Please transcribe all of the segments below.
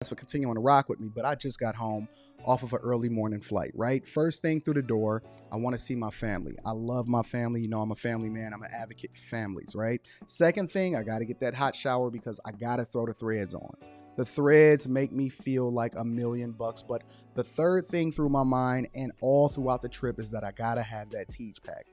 for continuing to rock with me, but I just got home off of an early morning flight, right? First thing through the door, I want to see my family. I love my family. You know, I'm a family man. I'm an advocate for families, right? Second thing, I got to get that hot shower because I got to throw the threads on. The threads make me feel like $1,000,000. But the third thing through my mind and all throughout the trip is that I got to have that Tej pack.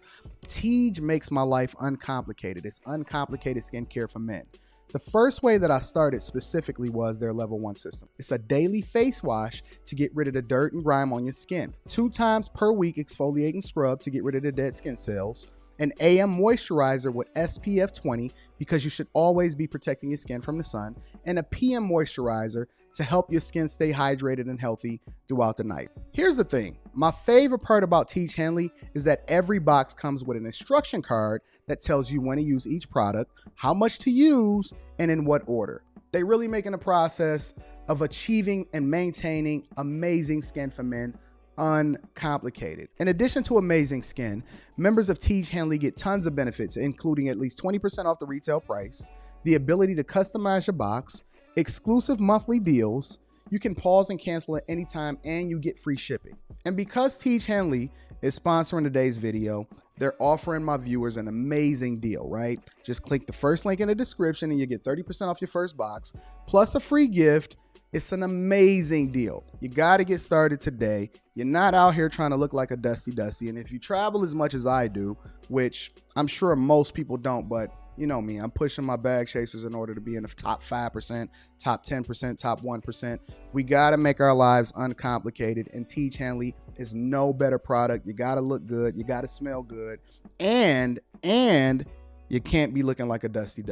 Tej makes my life uncomplicated. It's uncomplicated skincare for men. The first way that I started specifically was their level 1 system. It's a daily face wash to get rid of the dirt and grime on your skin. 2 times per week exfoliate and scrub to get rid of the dead skin cells. An AM moisturizer with SPF 20 because you should always be protecting your skin from the sun. And a PM moisturizer to help your skin stay hydrated and healthy throughout the night. Here's the thing. My favorite part about Tej Henley is that every box comes with an instruction card that tells you when to use each product, how much to use, and in what order. They really making the process of achieving and maintaining amazing skin for men uncomplicated. In addition to amazing skin, members of Tej Henley get tons of benefits, including at least 20% off the retail price, the ability to customize your box, exclusive monthly deals, you can pause and cancel at any time, and you get free shipping. And because Tej Henley is sponsoring today's video, they're offering my viewers an amazing deal, right? Just click the first link in the description and you get 30% off your first box, plus a free gift. It's an amazing deal. You got to get started today. You're not out here trying to look like a dusty. And if you travel as much as I do, which I'm sure most people don't, but you know me, I'm pushing my bag chasers in order to be in the top 5%, top 10%, top 1%. We got to make our lives uncomplicated, and Tej Henley is no better product. You got to look good. You got to smell good. And you can't be looking like a dusty.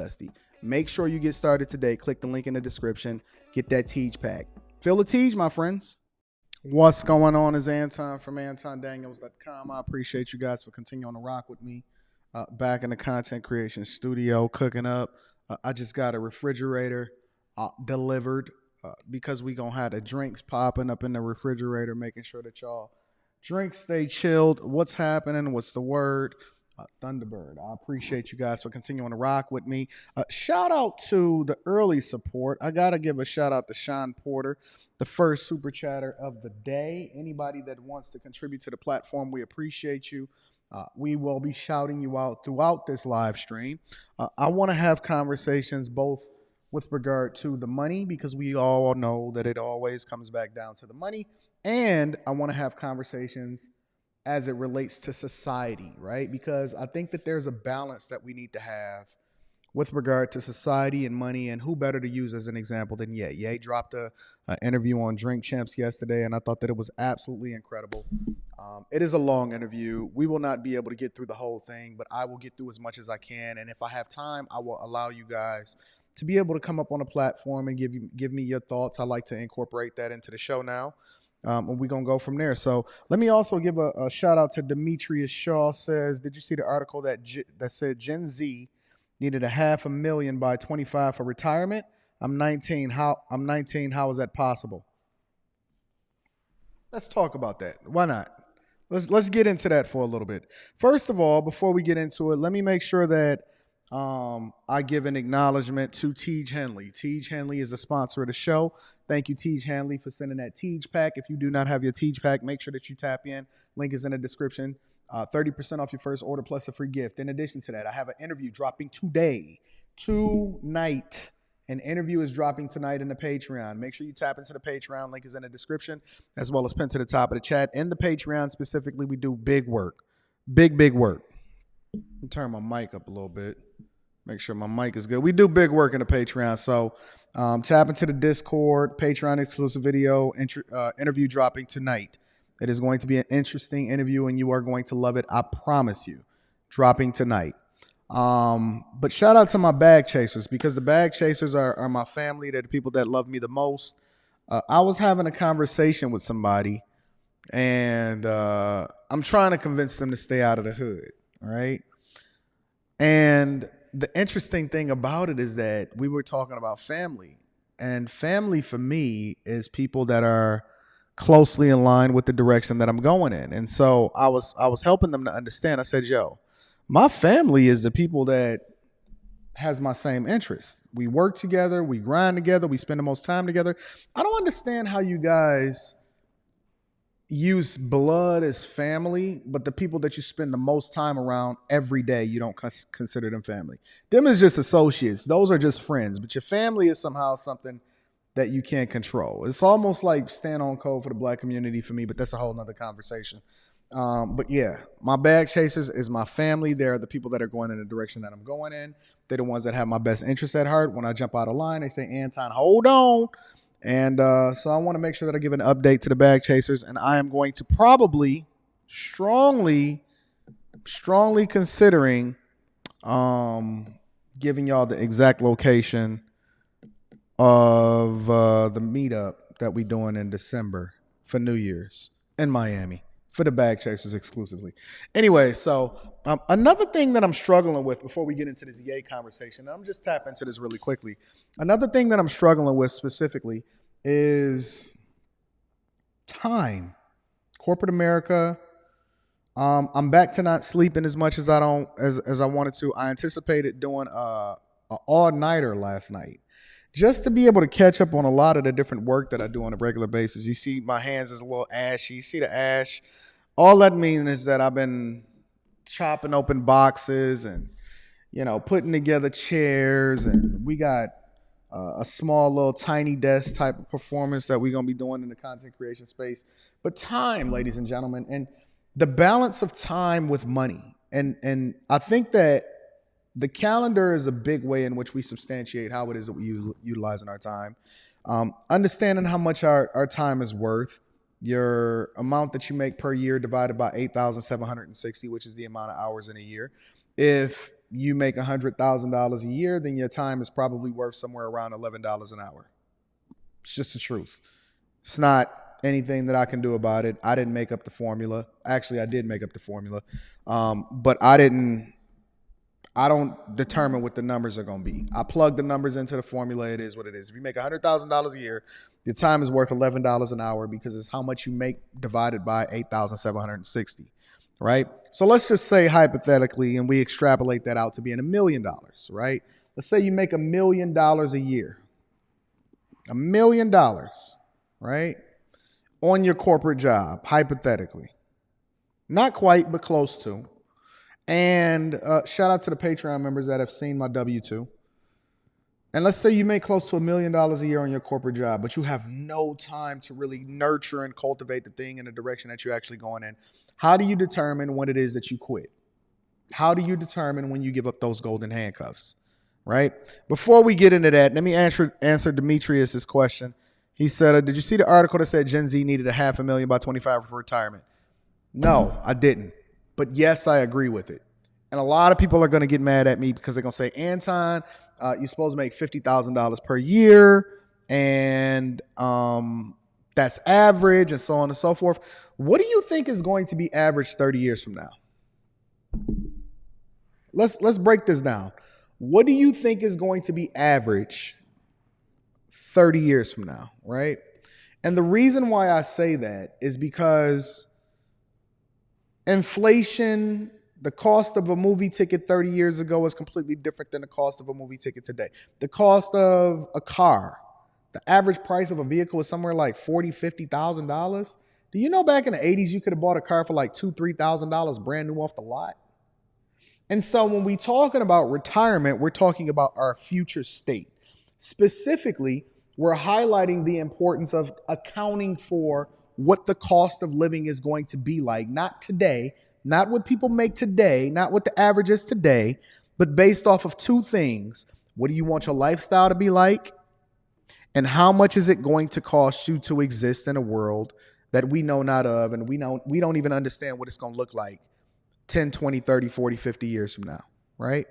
Make sure you get started today. Click the link in the description. Get that Tej pack. Feel the Tej, my friends. What's going on? Is Anton from AntonDaniels.com. I appreciate you guys for continuing to rock with me. Back in the content creation studio, cooking up. I just got a refrigerator delivered because we gonna have the drinks popping up in the refrigerator, making sure that y'all drinks stay chilled. What's happening? What's the word? Thunderbird. I appreciate you guys for continuing to rock with me. Shout out to the early support. I gotta give a shout out to Sean Porter, the first super chatter of the day. Anybody that wants to contribute to the platform, we appreciate you. We will be shouting you out throughout this live stream. I want to have conversations both with regard to the money, because we all know that it always comes back down to the money. And I want to have conversations as it relates to society, right? Because I think that there's a balance that we need to have with regard to society and money, and who better to use as an example than Ye. Ye dropped a interview on Drink Champs yesterday, and I thought that it was absolutely incredible. It is a long interview. We will not be able to get through the whole thing, but I will get through as much as I can. And if I have time, I will allow you guys to be able to come up on a platform and give me your thoughts. I like to incorporate that into the show now. And we're going to go from there. So let me also give a shout out to Demetrius Shaw. Says, did you see the article that said Gen Z needed $500,000 by 25 for retirement? I'm 19. How is that possible? Let's talk about that. Why not? Let's get into that for a little bit. First of all, before we get into it, let me make sure that I give an acknowledgement to Tej Henley. Tej Henley is a sponsor of the show. Thank you, Tej Henley, for sending that Tej pack. If you do not have your Tej pack, make sure that you tap in. Link is in the description. 30% off your first order plus a free gift. In addition to that, I have an interview dropping tonight. An interview is dropping tonight in the Patreon. Make sure you tap into the Patreon. Link is in the description, as well as pinned to the top of the chat. In the Patreon specifically, we do big work. Big work. Let me turn my mic up a little bit. Make sure my mic is good. We do big work in the Patreon. So tap into the Discord, Patreon exclusive video, interview dropping tonight. It is going to be an interesting interview, and you are going to love it. I promise you. Dropping tonight. But shout out to my bag chasers, because the bag chasers are my family. They're the people that love me the most. I was having a conversation with somebody, and I'm trying to convince them to stay out of the hood. All right. And the interesting thing about it is that we were talking about family, and family for me is people that are closely in line with the direction that I'm going in. And so I was helping them to understand. I said, yo, my family is the people that has my same interests. We work together, we grind together, we spend the most time together. I don't understand how you guys use blood as family, but the people that you spend the most time around every day, you don't consider them family. Them is just associates. Those are just friends. But your family is somehow something that you can't control. It's almost like stand on code for the black community for me, but that's a whole nother conversation. But yeah, my bag chasers is my family. They're the people that are going in the direction that I'm going in. They're the ones that have my best interests at heart. When I jump out of line, they say, Anton, hold on. And so I want to make sure that I give an update to the bag chasers. And I am going to probably strongly considering giving y'all the exact location of the meetup that we doing in December for New Year's in Miami for the bag chasers exclusively. Anyway, so another thing that I'm struggling with before we get into this yay conversation, I'm just tap into this really quickly. Another thing that I'm struggling with specifically is time. Corporate America. I'm back to not sleeping as much as I wanted to. I anticipated doing a all-nighter last night, just to be able to catch up on a lot of the different work that I do on a regular basis. You see my hands is a little ashy. You see the ash? All that means is that I've been chopping open boxes and, putting together chairs. And we got a small little tiny desk type of performance that we're going to be doing in the content creation space. But time, ladies and gentlemen, and the balance of time with money. And I think that the calendar is a big way in which we substantiate how it is that we utilize in our time. Understanding how much our time is worth, your amount that you make per year divided by 8,760, which is the amount of hours in a year. If you make $100,000 a year, then your time is probably worth somewhere around $11 an hour. It's just the truth. It's not anything that I can do about it. I didn't make up the formula. Actually, I did make up the formula, but I don't determine what the numbers are going to be. I plug the numbers into the formula. It is what it is. If you make $100,000 a year, your time is worth $11 an hour because it's how much you make divided by 8,760, right? So let's just say hypothetically, and we extrapolate that out to being $1 million, right? Let's say you make $1 million a year. $1 million, right? On your corporate job, hypothetically. Not quite, but close to. And shout out to the Patreon members that have seen my W-2. And let's say you make close to $1 million a year on your corporate job, but you have no time to really nurture and cultivate the thing in the direction that you're actually going in. How do you determine when it is that you quit? How do you determine when you give up those golden handcuffs, right? Before we get into that, let me answer Demetrius's question. He said, did you see the article that said Gen Z needed $500,000 by 25 for retirement? No, I didn't. But yes, I agree with it. And a lot of people are going to get mad at me because they're going to say, Anton, you're supposed to make $50,000 per year. And that's average and so on and so forth. What do you think is going to be average 30 years from now? Let's break this down. What do you think is going to be average 30 years from now, right? And the reason why I say that is because inflation, the cost of a movie ticket 30 years ago was completely different than the cost of a movie ticket today. The cost of a car, the average price of a vehicle is somewhere like $40,000, $50,000. Do you know back in the 80s, you could have bought a car for like $2,000, $3,000 brand new off the lot? And so when we're talking about retirement, we're talking about our future state. Specifically, we're highlighting the importance of accounting for what the cost of living is going to be like, not today, not what people make today, not what the average is today, but based off of two things. What do you want your lifestyle to be like? And how much is it going to cost you to exist in a world that we know not of, and we don't even understand what it's going to look like 10, 20, 30, 40, 50 years from now, right?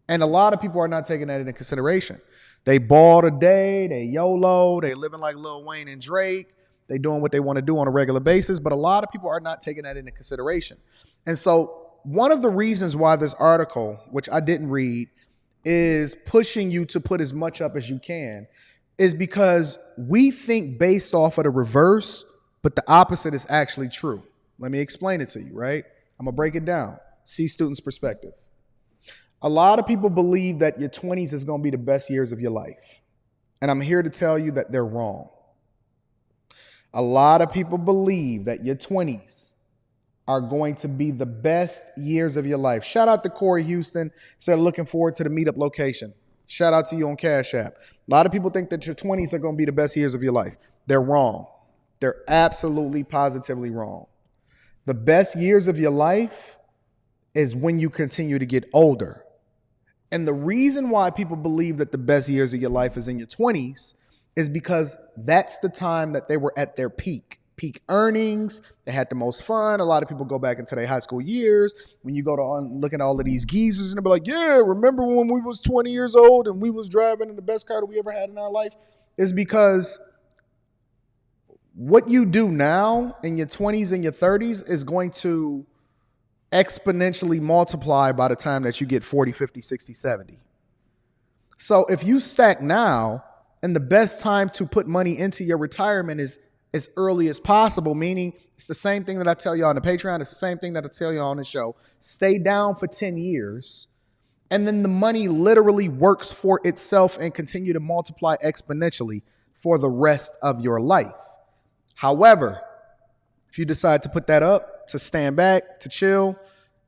And a lot of people are not taking that into consideration. They ball today, they YOLO, they living like Lil Wayne and Drake. They doing what they want to do on a regular basis, but a lot of people are not taking that into consideration. And so one of the reasons why this article, which I didn't read, is pushing you to put as much up as you can is because we think based off of the reverse, but the opposite is actually true. Let me explain it to you, right? I'm going to break it down. C student's perspective. A lot of people believe that your 20s is going to be the best years of your life. And I'm here to tell you that they're wrong. A lot of people believe that your 20s are going to be the best years of your life. Shout out to Corey Houston. Said looking forward to the meetup location. Shout out to you on Cash App. A lot of people think that your 20s are going to be the best years of your life. They're wrong. They're absolutely, positively wrong. The best years of your life is when you continue to get older. And the reason why people believe that the best years of your life is in your 20s is because that's the time that they were at their peak earnings. They had the most fun. A lot of people go back into their high school years. When you go to look at all of these geezers and they'll be like, yeah, remember when we was 20 years old and we was driving in the best car that we ever had in our life? Is because what you do now in your 20s and your 30s is going to exponentially multiply by the time that you get 40, 50, 60, 70. So if you stack now, and the best time to put money into your retirement is as early as possible, meaning it's the same thing that I tell you on the Patreon. It's the same thing that I tell you on the show. Stay down for 10 years, and then the money literally works for itself and continue to multiply exponentially for the rest of your life. However, if you decide to put that up, to stand back, to chill,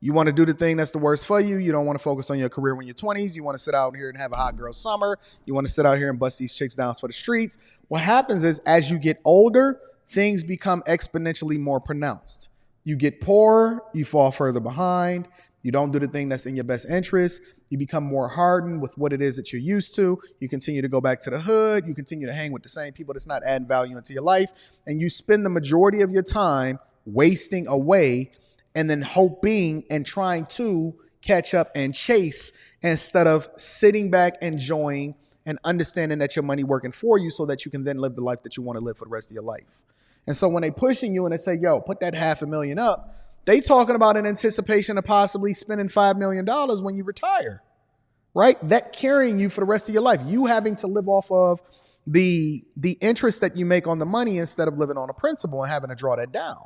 you want to do the thing that's the worst for you. You don't want to focus on your career when you're 20s. You want to sit out here and have a hot girl summer. You want to sit out here and bust these chicks down for the streets. What happens is as you get older, things become exponentially more pronounced. You get poorer, you fall further behind. You don't do the thing that's in your best interest. You become more hardened with what it is that you're used to. You continue to go back to the hood. You continue to hang with the same people that's not adding value into your life. And you spend the majority of your time wasting away and then hoping and trying to catch up and chase instead of sitting back, enjoying, and understanding that your money working for you so that you can then live the life that you want to live for the rest of your life. And so when they pushing you and they say, yo, put that $500,000 up, they talking about an anticipation of possibly spending $5 million when you retire, right? That carrying you for the rest of your life. You having to live off of the interest that you make on the money instead of living on a principal and having to draw that down.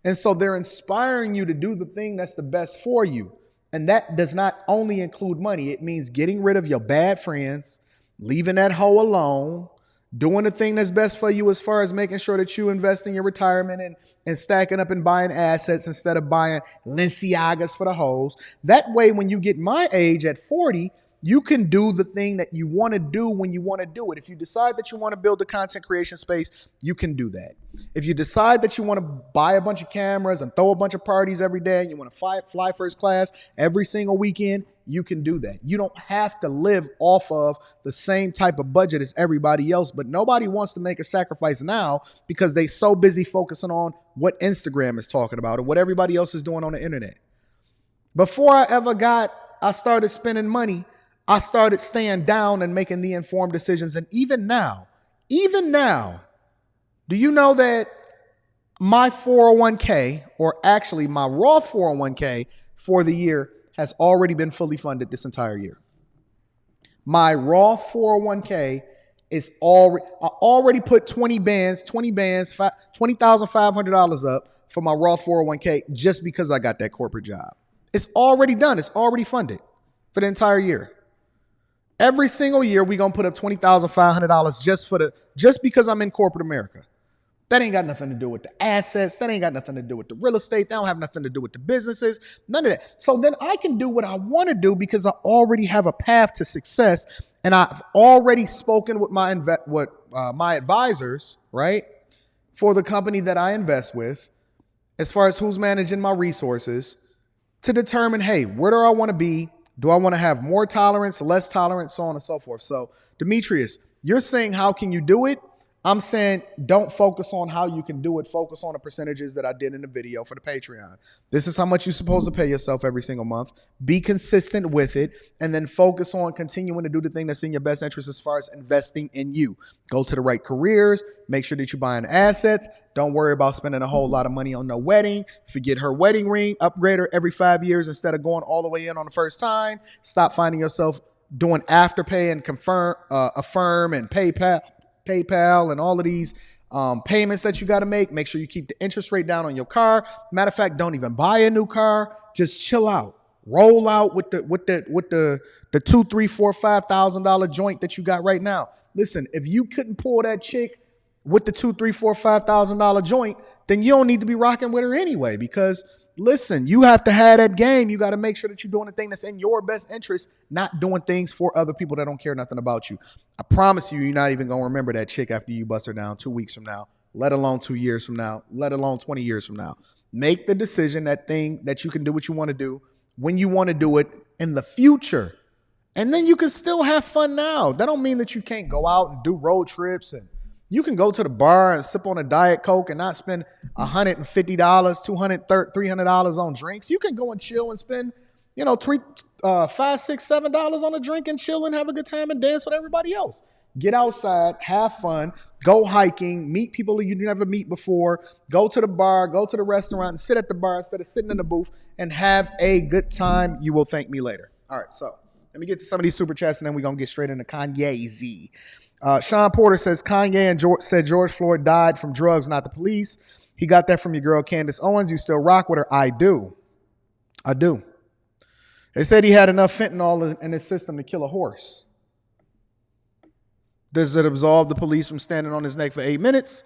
And so they're inspiring you to do the thing that's the best for you. And that does not only include money. It means getting rid of your bad friends, leaving that hoe alone, doing the thing that's best for you as far as making sure that you invest in your retirement and stacking up and buying assets instead of buying Balenciagas for the hoes. That way, when you get my age at 40, you can do the thing that you want to do when you want to do it. If you decide that you want to build a content creation space, you can do that. If you decide that you want to buy a bunch of cameras and throw a bunch of parties every day and you want to fly first class every single weekend, you can do that. You don't have to live off of the same type of budget as everybody else, but nobody wants to make a sacrifice now because they so busy focusing on what Instagram is talking about or what everybody else is doing on the internet. Before I started spending money, I started staying down and making the informed decisions. And even now, do you know that my 401k, or actually my Roth 401k for the year, has already been fully funded this entire year? My Roth 401k is already put $20,500 up for my Roth 401k just because I got that corporate job. It's already done. It's already funded for the entire year. Every single year, we're going to put up $20,500 just because I'm in corporate America. That ain't got nothing to do with the assets. That ain't got nothing to do with the real estate. That don't have nothing to do with the businesses. None of that. So then I can do what I want to do because I already have a path to success. And I've already spoken with my advisors, right, for the company that I invest with, as far as who's managing my resources, to determine, hey, where do I want to be? Do I want to have more tolerance, less tolerance, so on and so forth? So, Demetrius, you're saying, how can you do it? I'm saying, don't focus on how you can do it. Focus on the percentages that I did in the video for the Patreon. This is how much you're supposed to pay yourself every single month. Be consistent with it, and then focus on continuing to do the thing that's in your best interest as far as investing in you. Go to the right careers. Make sure that you're buying assets. Don't worry about spending a whole lot of money on no wedding. Forget her wedding ring. Upgrade her every 5 years instead of going all the way in on the first time. Stop finding yourself doing Afterpay and Affirm and PayPal and all of these payments that you got to make. Make sure you keep the interest rate down on your car. Matter of fact, don't even buy a new car. Just chill out. Roll out with the $2, $3, $4, $5,000 joint that you got right now. Listen, if you couldn't pull that chick with the $2, $3, $4, $5,000 joint, then you don't need to be rocking with her anyway. Because listen, you have to have that game. You got to make sure that you're doing the thing that's in your best interest, not doing things for other people that don't care nothing about you. I promise you, you're not even gonna remember that chick after you bust her down 2 weeks from now, let alone 2 years from now, let alone 20 years from now. Make the decision, that thing that you can do what you want to do when you want to do it in the future. And then you can still have fun now. That don't mean that you can't go out and do road trips, and you can go to the bar and sip on a Diet Coke and not spend $150, $200, $300 on drinks. You can go and chill and spend, $5, $6, $7 on a drink and chill and have a good time and dance with everybody else. Get outside, have fun, go hiking, meet people that you never meet before, go to the bar, go to the restaurant, and sit at the bar instead of sitting in the booth and have a good time. You will thank me later. All right, so let me get to some of these super chats and then we're going to get straight into Kanye Z. Sean Porter says Kanye said George Floyd died from drugs, not the police. He got that from your girl Candace Owens. You still rock with her? I do. They said he had enough fentanyl in his system to kill a horse. Does it absolve the police from standing on his neck for 8 minutes?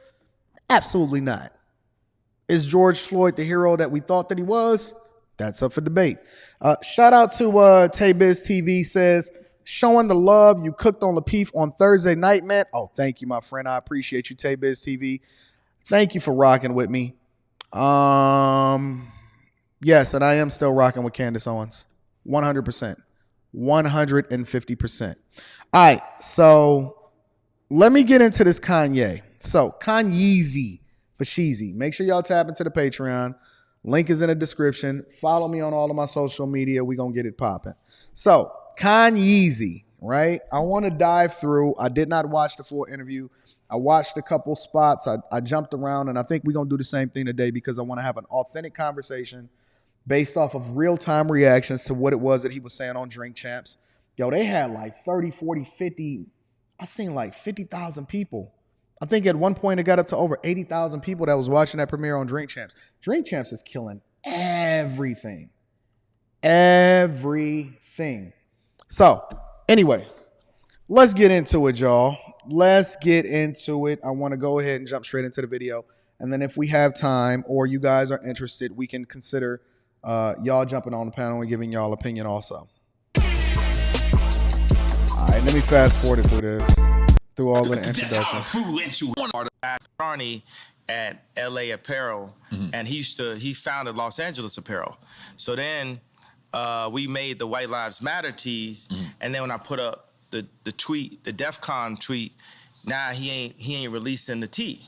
Absolutely not. Is George Floyd the hero that we thought that he was? That's up for debate. Shout out to Tay-Biz TV says, showing the love you cooked on Lapeef on Thursday night, man. Oh, thank you, my friend. I appreciate you, Tay-Biz TV. Thank you for rocking with me. Yes, and I am still rocking with Candace Owens. 100%. 150%. All right, so let me get into this Kanye. So Kanyeezy for Sheezy. Make sure y'all tap into the Patreon. Link is in the description. Follow me on all of my social media. We're going to get it popping. So Kanyeezy, right? I want to dive through. I did not watch the full interview. I watched a couple spots. I jumped around, and I think we're going to do the same thing today because I want to have an authentic conversation based off of real-time reactions to what it was that he was saying on Drink Champs. Yo, they had like 30, 40, 50. I seen like 50,000 people. I think at one point it got up to over 80,000 people that was watching that premiere on Drink Champs. Drink Champs is killing everything. Everything. So, anyways, let's get into it, y'all. Let's get into it. I want to go ahead and jump straight into the video. And then if we have time or you guys are interested, we can consider y'all jumping on the panel and giving y'all opinion also. All right, let me fast forward it through this. Through all the introductions. Carney at LA Apparel, and he founded Los Angeles Apparel. So then we made the White Lives Matter tees, and then when I put up the tweet, the DEF CON tweet, now he ain't releasing the tee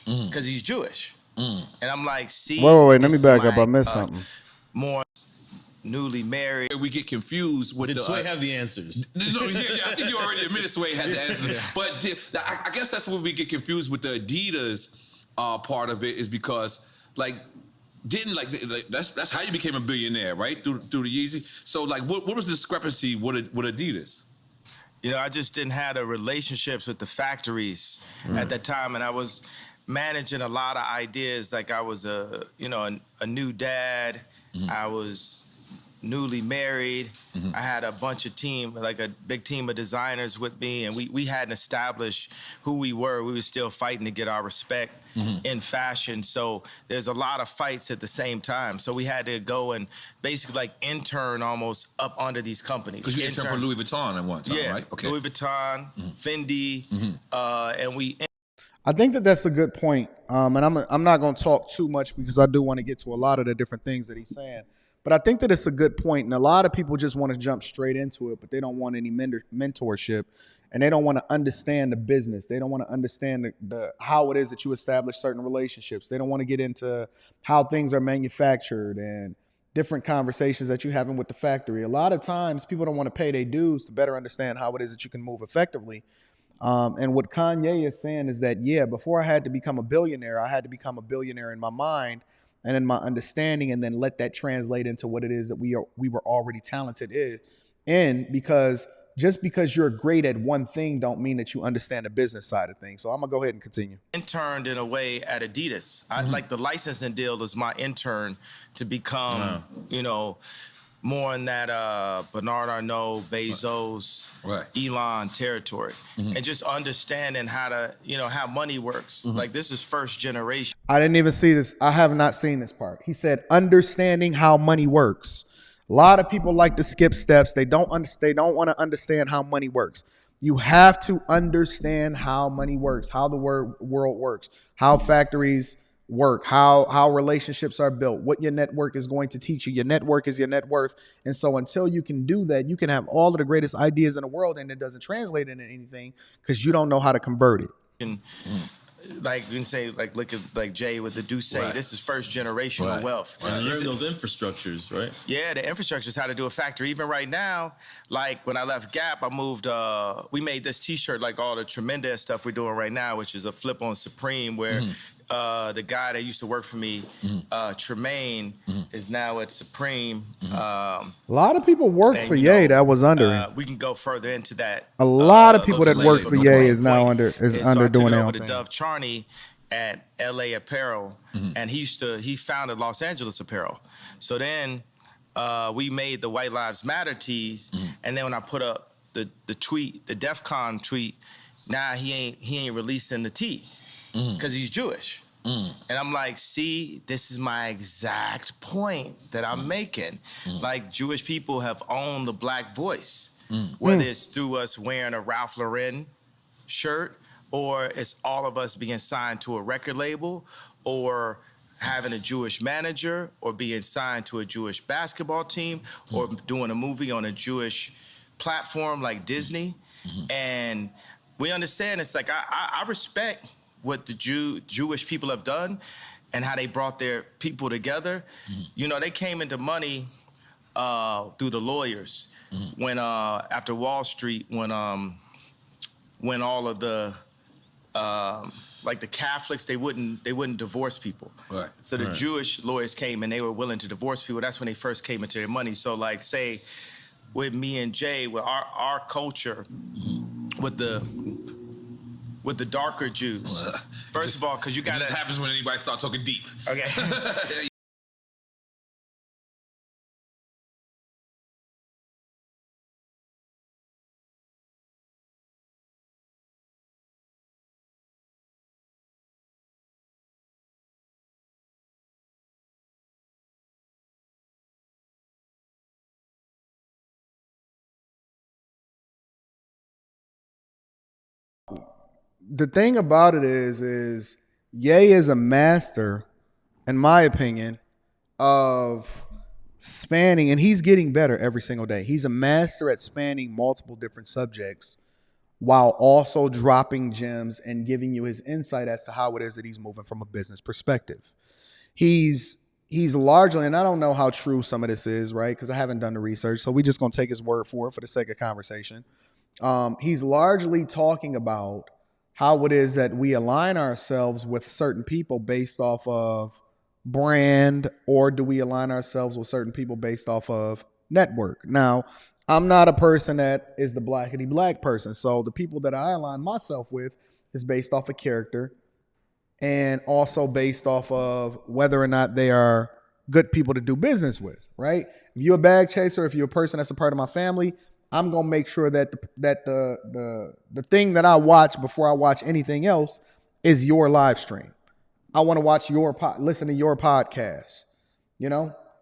because he's Jewish. And I'm like, see, wait, let me back up. I missed something. More newly married. We get confused with Did Sway have the answers? No, I think you already admitted Sway had the answer. Yeah. But I guess that's where we get confused with the Adidas part of it, is because that's how you became a billionaire, right? Through the Yeezy. So what was the discrepancy with Adidas? I just didn't have the relationships with the factories at that time, and I was managing a lot of ideas. Like I was a new dad. I was newly married. I had a bunch of team, like a big team of designers with me, and we hadn't established who we were. We were still fighting to get our respect in fashion. So there's a lot of fights at the same time. So we had to go and basically intern almost up under these companies. Because you interned for Louis Vuitton at one time, right? Okay. Louis Vuitton, Fendi, and we. I think that's a good point. And I'm not going to talk too much because I do want to get to a lot of the different things that he's saying. But I think that it's a good point, and a lot of people just want to jump straight into it, but they don't want any mentorship, and they don't want to understand the business. They don't want to understand the how it is that you establish certain relationships. They don't want to get into how things are manufactured and different conversations that you're having with the factory. A lot of times, people don't want to pay their dues to better understand how it is that you can move effectively. And what Kanye is saying is that, before I had to become a billionaire, I had to become a billionaire in my mind and in my understanding, and then let that translate into what it is that we were already talented in. Because just because you're great at one thing don't mean that you understand the business side of things. So I'm gonna go ahead and continue. Interned in a way at Adidas. I like the licensing deal as my intern to become, more in that Bernard Arnault, Bezos, Right. Elon territory, and just understanding how to, how money works. Like this is first generation. I didn't even see this. I have not seen this part. He said, understanding how money works. A lot of people like to skip steps. They don't understand. They don't want to understand how money works. You have to understand how money works, how the world works, how factories work, how relationships are built, what your network is going to teach you. Your network is your net worth. And so until you can do that, you can have all of the greatest ideas in the world and it doesn't translate into anything because you don't know how to convert it. And like you can say, like look at like Jay with the Duce. Right. This is first generational wealth. And learn those infrastructures, right? Yeah, the infrastructure is how to do a factory. Even right now, like when I left Gap, I moved. We made this T-shirt, like all the tremendous stuff we're doing right now, which is a flip on Supreme, where the guy that used to work for me, Tremaine, is now at Supreme. A lot of people work for Ye that was under him. We can go further into that. A lot of people that work for Ye is now under doing their own thing. Dove Charney at LA Apparel, and he founded Los Angeles Apparel. So then we made the White Lives Matter tees, and then when I put up the tweet, the DEF CON tweet, now he ain't releasing the tee because he's Jewish. And I'm like, see, this is my exact point that I'm making. Like Jewish people have owned the black voice, whether it's through us wearing a Ralph Lauren shirt, or it's all of us being signed to a record label, or having a Jewish manager, or being signed to a Jewish basketball team, or doing a movie on a Jewish platform like Disney. And we understand it's like, I respect what the Jewish people have done and how they brought their people together. They came into money through the lawyers when after Wall Street, when all of the like the Catholics, they wouldn't divorce people. Right. So the Jewish lawyers came and they were willing to divorce people. That's when they first came into their money. So like say with me and Jay, with our culture, with the darker Jews. First of all, because you got it just happens when anybody starts talking deep. Okay. The thing about it is Ye is a master, in my opinion, of spanning, and he's getting better every single day. He's a master at spanning multiple different subjects while also dropping gems and giving you his insight as to how it is that he's moving from a business perspective. He's largely, and I don't know how true some of this is, right? Because I haven't done the research, so we're just going to take his word for it for the sake of conversation. He's largely talking about how it is that we align ourselves with certain people based off of brand, or do we align ourselves with certain people based off of network? Now, I'm not a person that is the blackety black person. So the people that I align myself with is based off of character and also based off of whether or not they are good people to do business with, right? If you're a bag chaser, if you're a person that's a part of my family, I'm gonna make sure that the thing that I watch before I watch anything else is your live stream. I want to watch listen to your podcast.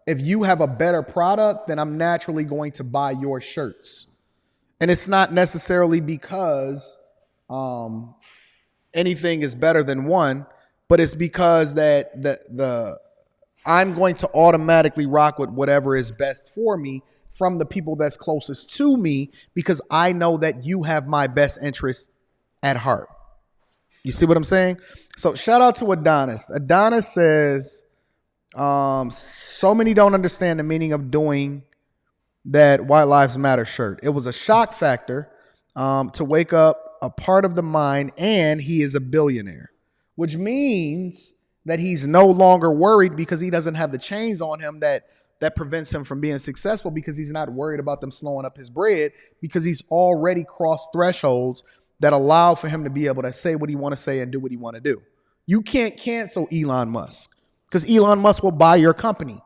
If you have a better product, then I'm naturally going to buy your shirts, and it's not necessarily because anything is better than one, but it's because that I'm going to automatically rock with whatever is best for me from the people that's closest to me, because I know that you have my best interests at heart. You see what I'm saying? So shout out to Adonis. Adonis says, so many don't understand the meaning of doing that White Lives Matter shirt. It was a shock factor to wake up a part of the mind, and he is a billionaire, which means that he's no longer worried because he doesn't have the chains on him that prevents him from being successful, because he's not worried about them slowing up his bread, because he's already crossed thresholds that allow for him to be able to say what he want to say and do what he want to do. You can't cancel Elon Musk because Elon Musk will buy your company.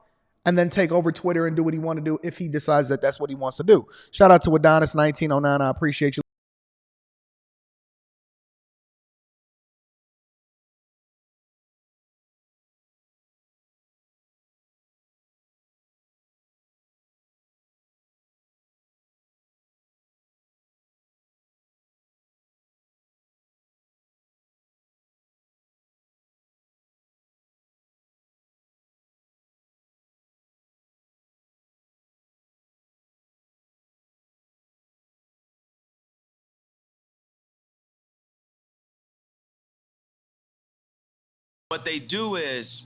and then take over Twitter and do what he want to do if he decides that that's what he wants to do. Shout out to Adonis1909. I appreciate you. What they do is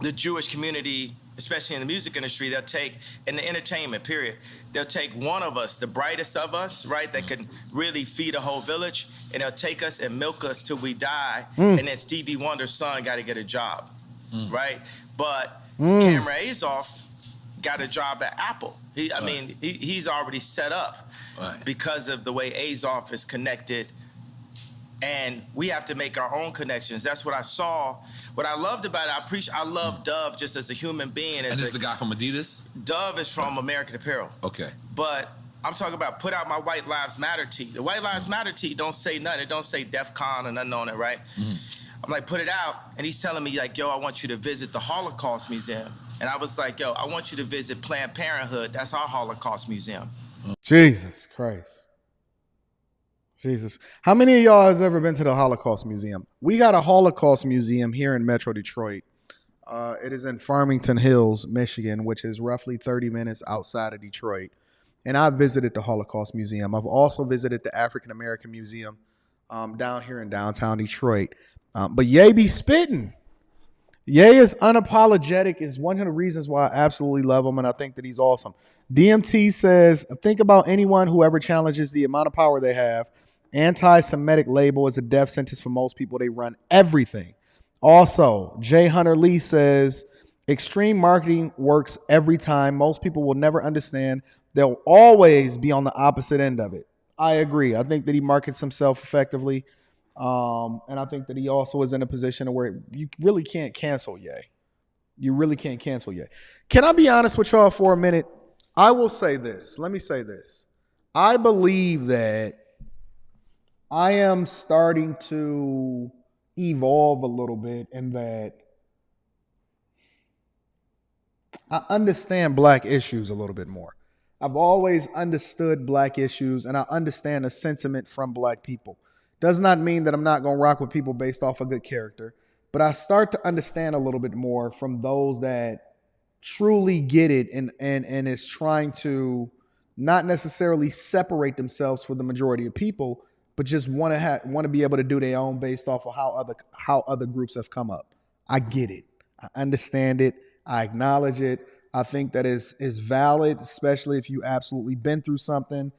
the Jewish community, especially in the music industry, they'll take, in the entertainment period, they'll take one of us, the brightest of us, right, that can really feed a whole village, and they'll take us and milk us till we die, and then Stevie Wonder's son got to get a job, right? But Cameron Azoff got a job at Apple. He's already set up because of the way Azoff is connected. And we have to make our own connections. That's what I saw. What I loved about it, I love Dove just as a human being. And this is the guy from Adidas? Dove is from American Apparel. Okay. But I'm talking about put out my White Lives Matter tee. The White Lives Matter tee don't say nothing. It don't say DEF CON or nothing on it, right? I'm like, put it out. And he's telling me like, yo, I want you to visit the Holocaust Museum. And I was like, yo, I want you to visit Planned Parenthood. That's our Holocaust Museum. Jesus Christ. Jesus. How many of y'all has ever been to the Holocaust Museum? We got a Holocaust Museum here in Metro Detroit. It is in Farmington Hills, Michigan, which is roughly 30 minutes outside of Detroit. And I visited the Holocaust Museum. I've also visited the African American Museum down here in downtown Detroit. But Ye be spitting. Ye is unapologetic, is one of the reasons why I absolutely love him, and I think that he's awesome. DMT says, think about anyone who ever challenges the amount of power they have. Anti-Semitic label is a death sentence for most people. They run everything. Also, Jay Hunter Lee says, extreme marketing works every time. Most people will never understand. They'll always be on the opposite end of it. I agree. I think that he markets himself effectively. And I think that he also is in a position where you really can't cancel Ye. You really can't cancel Ye. Can I be honest with y'all for a minute? I will say this. Let me say this. I believe that I am starting to evolve a little bit in that I understand black issues a little bit more. I've always understood black issues, and I understand the sentiment from black people. Does not mean that I'm not going to rock with people based off a good character, but I start to understand a little bit more from those that truly get it and is trying to not necessarily separate themselves from the majority of people, but just want to be able to do their own based off of how other groups have come up. I get it. I understand it. I acknowledge it. I think that is valid, especially if you absolutely been through something.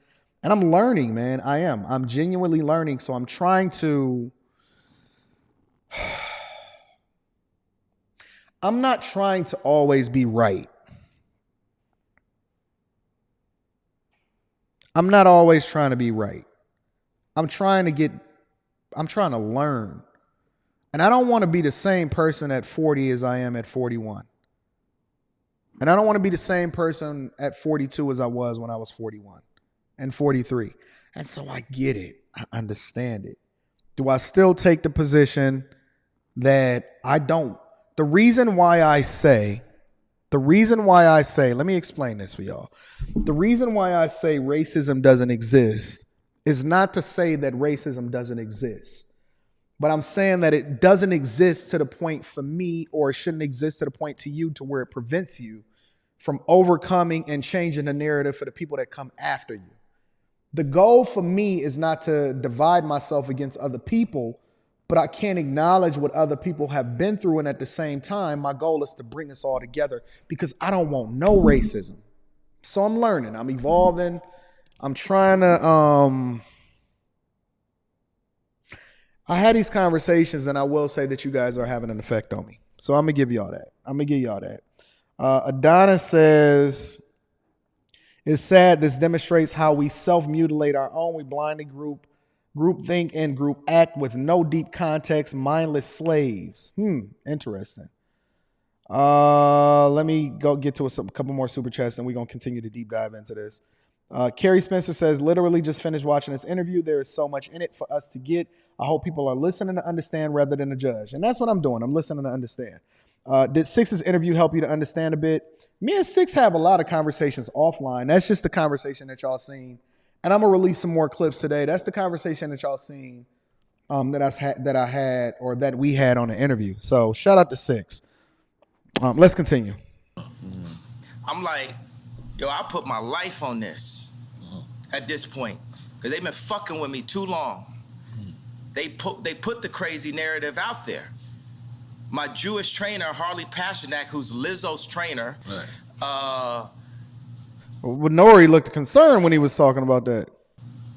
And I'm learning, man. I am. I'm genuinely learning. So I'm trying to. I'm not trying to always be right. I'm not always trying to be right. I'm trying to learn. And I don't want to be the same person at 40 as I am at 41. And I don't want to be the same person at 42 as I was when I was 41 and 43. And so I get it. I understand it. Do I still take the position that I don't? The reason why I say, let me explain this for y'all. The reason why I say racism doesn't exist is not to say that racism doesn't exist. But I'm saying that it doesn't exist to the point for me, or it shouldn't exist to the point to you to where it prevents you from overcoming and changing the narrative for the people that come after you. The goal for me is not to divide myself against other people, but I can't acknowledge what other people have been through. And at the same time, my goal is to bring us all together because I don't want no racism. So I'm learning, I'm evolving. I'm trying to, I had these conversations, and I will say that you guys are having an effect on me. So I'm going to give y'all that. Adonis says, it's sad. This demonstrates how we self-mutilate our own. We blindly group think and group act with no deep context, mindless slaves. Interesting. Let me go get to a couple more super chats, and we're gonna continue to deep dive into this. Carrie Spencer says, literally just finished watching this interview. There is so much in it for us to get. I hope people are listening to understand rather than to judge. And that's what I'm doing. I'm listening to understand. Did Six's interview help you to understand a bit? Me and Six have a lot of conversations offline. That's just the conversation that y'all seen. And I'm going to release some more clips today. That's the conversation that y'all seen that we had on the interview. So shout out to Six. Let's continue. I'm like, yo, I put my life on this at this point because they've been fucking with me too long. They put the crazy narrative out there. My Jewish trainer, Harley Pasternak, who's Lizzo's trainer. Right. Nori looked concerned when he was talking about that.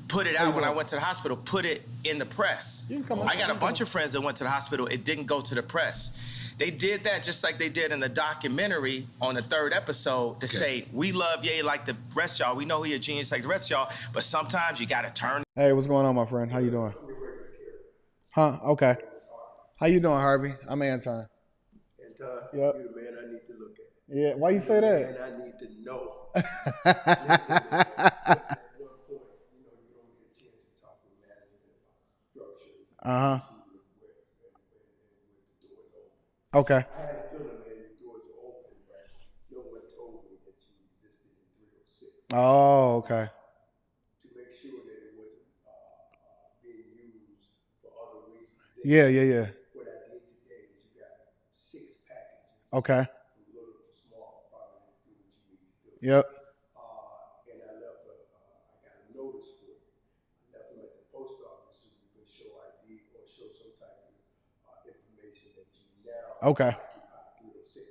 Put it out when I went to the hospital, put it in the press. I got a bunch of friends that went to the hospital. It didn't go to the press. They did that just like they did in the documentary on the 3rd episode to say, we love Ye like the rest of y'all. We know he a genius like the rest of y'all, but sometimes you got to turn. Hey, what's going on, my friend? How you doing? Huh? Okay. How you doing, Harvey? I'm Anton. Anton, Yep. you're the man I need to look at. Yeah, why you say that? Man, I need to know. Listen, at one point, you don't get a chance to talk with management about structure. Uh-huh. Okay. Okay. I had a feeling that the doors were open, but no one told me that you existed in 306. Oh, okay. To make sure that it wasn't being used for other reasons. Yeah. What I did today is you got 6 packages. Okay. From little to small, probably do what you need to do. Yep. And I left I got a notice for you. I left them at the post office so you can show ID or show some type of information that you now Okay. occupy 306.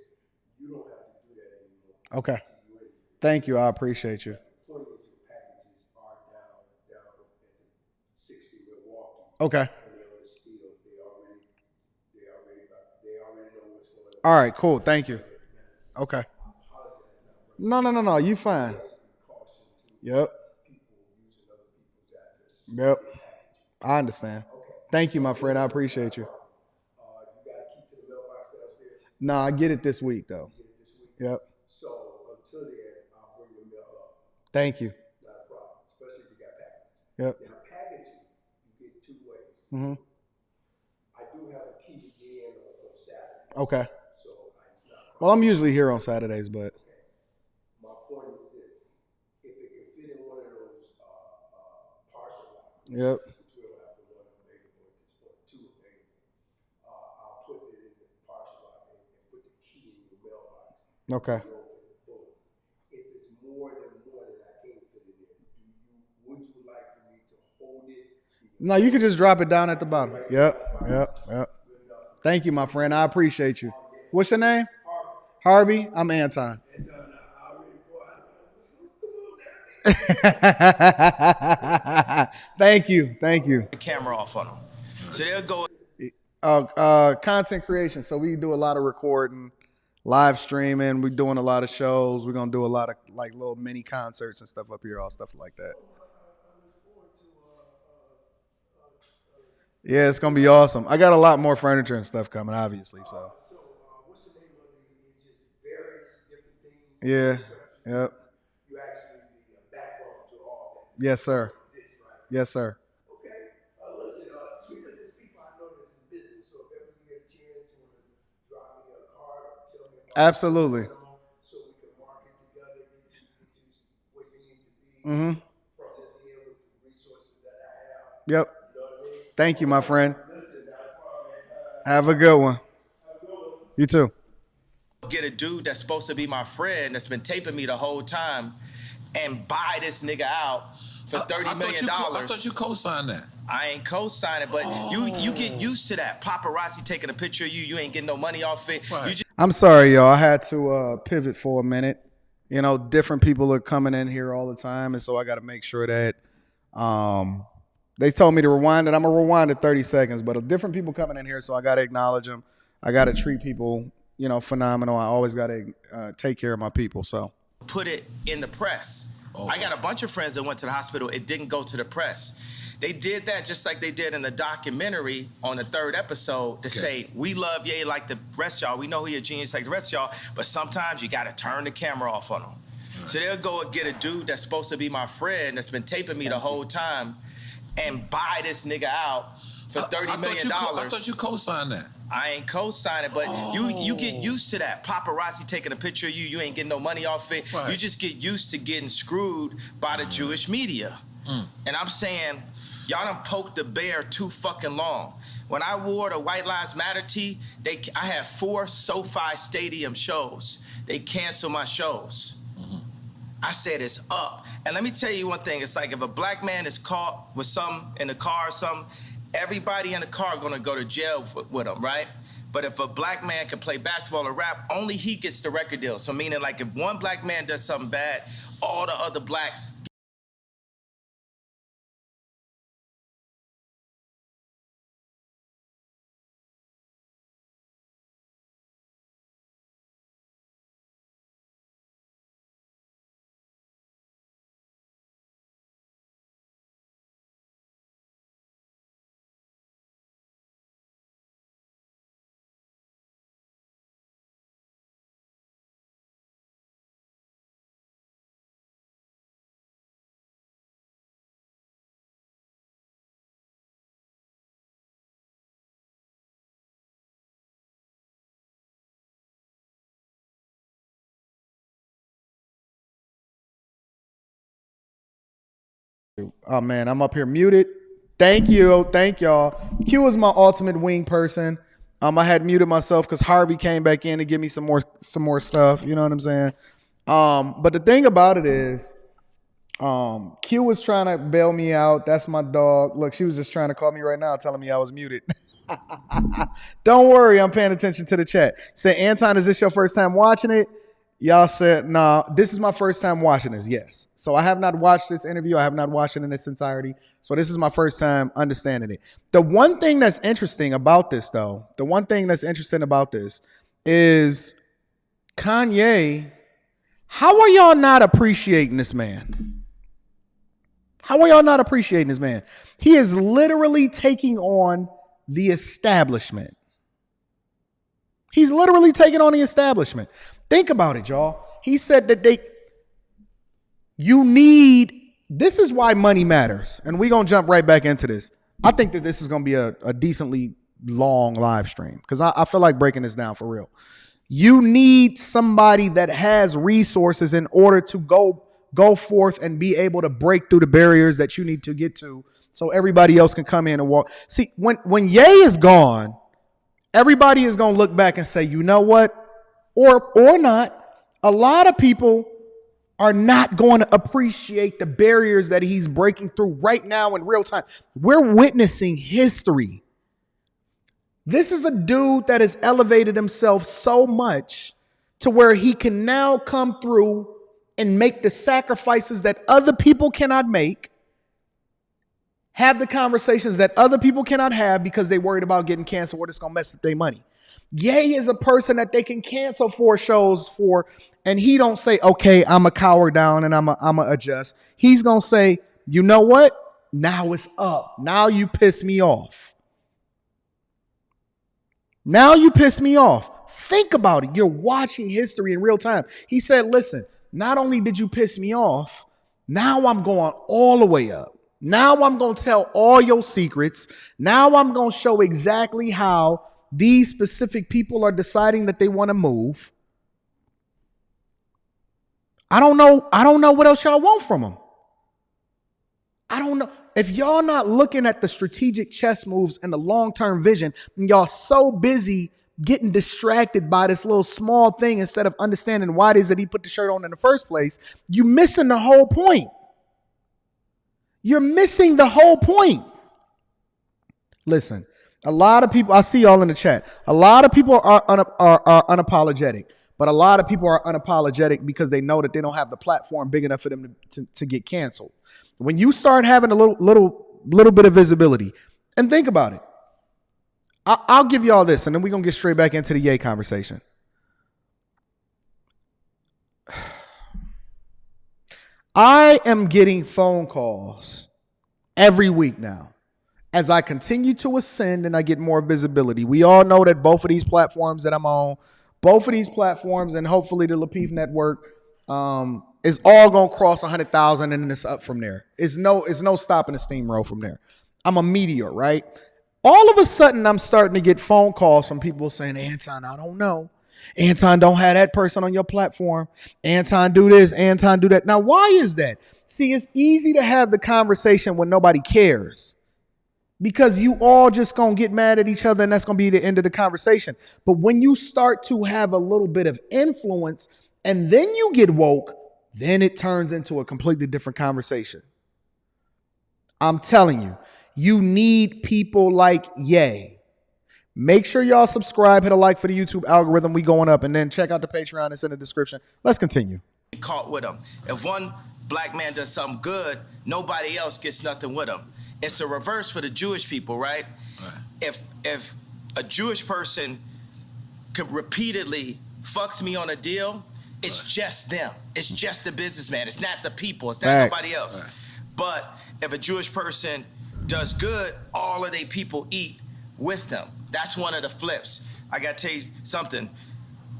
You don't have to do that anymore. Okay. Thank you. I appreciate you. The point is your packages are down at the 60 Milwaukee. Okay. And they're on the steel. They already know what's going on. All right, cool. Thank you. Okay. No. You fine. Yep. Yep. I understand. Thank you, my friend. I appreciate you. You got a key to the mailbox downstairs? No, I get it this week, though. Yep. So until then, I'll bring your mail up. Thank you. Not a problem, especially if you got packages. Yep. Now, packaging, you get 2 ways. Mm-hmm. I do have a key to get in on Saturday. Okay. So it's not. Well, I'm usually here on Saturdays, but. Okay. My point is this: if it can fit in one of those partial lockers, Yep. which we don't have the one available at this point, 2 available, I'll put it in the partial locker and put the key in your mailbox. Okay. If it's more than one and I can't fit it in, would you like for me to hold it? No, you can just drop it down at the bottom. Yep. Thank you, my friend. I appreciate you. What's your name? Harvey. I'm Anton. Thank you. The camera off on them. So they'll go. Content creation. So we do a lot of recording, live streaming. We're doing a lot of shows. We're gonna do a lot of like little mini concerts and stuff up here, all stuff like that. Yeah, it's gonna be awesome. I got a lot more furniture and stuff coming, obviously. So. What's the name of it? It just varies different things. Yeah. Yep. You actually the backbone to all that. Yes, sir. Exists, right? Yes, sir. Okay. Listen, because there's people I know that's in business, so if ever you get a chance, you want to drop me a card or tell me about Absolutely. it, so we can market together, get you where you need to be Mm-hmm. from this here with the resources that I have. Yep. You know what I mean? Thank you, my friend. Listen, not a problem, man. Have a good one. You too. Get a dude that's supposed to be my friend that's been taping me the whole time and buy this nigga out for $30 million. I thought you co-signed that. I ain't co-signing, but you get used to that. Paparazzi taking a picture of you. You ain't getting no money off it. Right. You just I'm sorry, y'all. I had to pivot for a minute. You know, different people are coming in here all the time, and so I got to make sure that they told me to rewind it. I'm going to rewind it 30 seconds, but different people coming in here, so I got to acknowledge them. I got to treat people, phenomenal. I always got to take care of my people, so. put it in the press. I got a bunch of friends that went to the hospital. It didn't go to the press. They did that just like they did in the documentary on the 3rd episode to say, we love Ye like the rest of y'all. We know he a genius like the rest of y'all, but sometimes you got to turn the camera off on him. Right. So they'll go and get a dude that's supposed to be my friend that's been taping me the whole time and buy this nigga out for $30 million. I thought you co-signed that. I ain't co-signing, but you get used to that. Paparazzi taking a picture of you, you ain't getting no money off it. Right. You just get used to getting screwed by the Jewish media. And I'm saying, y'all done poked the bear too fucking long. When I wore the White Lives Matter tee, I had 4 SoFi Stadium shows. They canceled my shows. I said it's up. And let me tell you one thing. It's like if a black man is caught with something in the car or something, everybody in the car gonna go to jail with him, right? But if a black man can play basketball or rap, only he gets the record deal. So meaning like if one black man does something bad, all the other blacks. Oh man, I'm up here muted. Thank you. Thank y'all. Q is my ultimate wing person. I had muted myself because Harvey came back in to give me some more stuff. You know what I'm saying? But the thing about it is, Q was trying to bail me out. That's my dog. Look, she was just trying to call me right now, telling me I was muted. Don't worry, I'm paying attention to the chat. Say, Anton, is this your first time watching it? Y'all said, nah, this is my first time watching this, yes. So I have not watched this interview. I have not watched it in its entirety. So this is my first time understanding it. The one thing that's interesting about this, though, is Kanye, how are y'all not appreciating this man? How are y'all not appreciating this man? He is literally taking on the establishment. He's literally taking on the establishment. Think about it, y'all. He said that this is why money matters. And we're going to jump right back into this. I think that this is going to be a decently long live stream because I feel like breaking this down for real. You need somebody that has resources in order to go forth and be able to break through the barriers that you need to get to so everybody else can come in and walk. See, when Ye is gone, everybody is going to look back and say, you know what? Or not, a lot of people are not going to appreciate the barriers that he's breaking through right now in real time. We're witnessing history. This is a dude that has elevated himself so much to where he can now come through and make the sacrifices that other people cannot make, have the conversations that other people cannot have because they worried about getting canceled or it's going to mess up their money. Ye is a person that they can cancel 4 shows for, and he don't say, okay, I'm a cower down and I'm a adjust. He's going to say, you know what? Now it's up. Now you piss me off. Now you piss me off. Think about it. You're watching history in real time. He said, listen, not only did you piss me off, now I'm going all the way up. Now I'm going to tell all your secrets. Now I'm going to show exactly how these specific people are deciding that they want to move. I don't know what else y'all want from them. I don't know. If y'all not looking at the strategic chess moves and the long-term vision, and y'all so busy getting distracted by this little small thing instead of understanding why it is that he put the shirt on in the first place, you missing the whole point. You're missing the whole point. Listen, a lot of people, I see y'all in the chat. A lot of people are unapologetic, but a lot of people are unapologetic because they know that they don't have the platform big enough for them to get canceled. When you start having a little bit of visibility, and think about it, I'll give you all this, and then we're going to get straight back into the Ye conversation. I am getting phone calls every week now. As I continue to ascend and I get more visibility, we all know that both of these platforms that I'm on, and hopefully the Lapeef Network, is all gonna cross 100,000 and then it's up from there. It's no stopping the steamroll from there. I'm a meteor, right? All of a sudden, I'm starting to get phone calls from people saying, Anton, I don't know. Anton, don't have that person on your platform. Anton, do this. Anton, do that. Now, why is that? See, it's easy to have the conversation when nobody cares, because you all just going to get mad at each other and that's going to be the end of the conversation. But when you start to have a little bit of influence and then you get woke, then it turns into a completely different conversation. I'm telling you, you need people like Ye. Make sure y'all subscribe, hit a like for the YouTube algorithm. We going up, and then check out the Patreon. It's in the description. Let's continue. Caught with them. If one black man does something good, nobody else gets nothing with him. It's a reverse for the Jewish people, right? If a Jewish person could repeatedly fucks me on a deal, it's just them. It's just the businessman. It's not the people. It's not nobody else. But if a Jewish person does good, all of their people eat with them. That's one of the flips. I got to tell you something.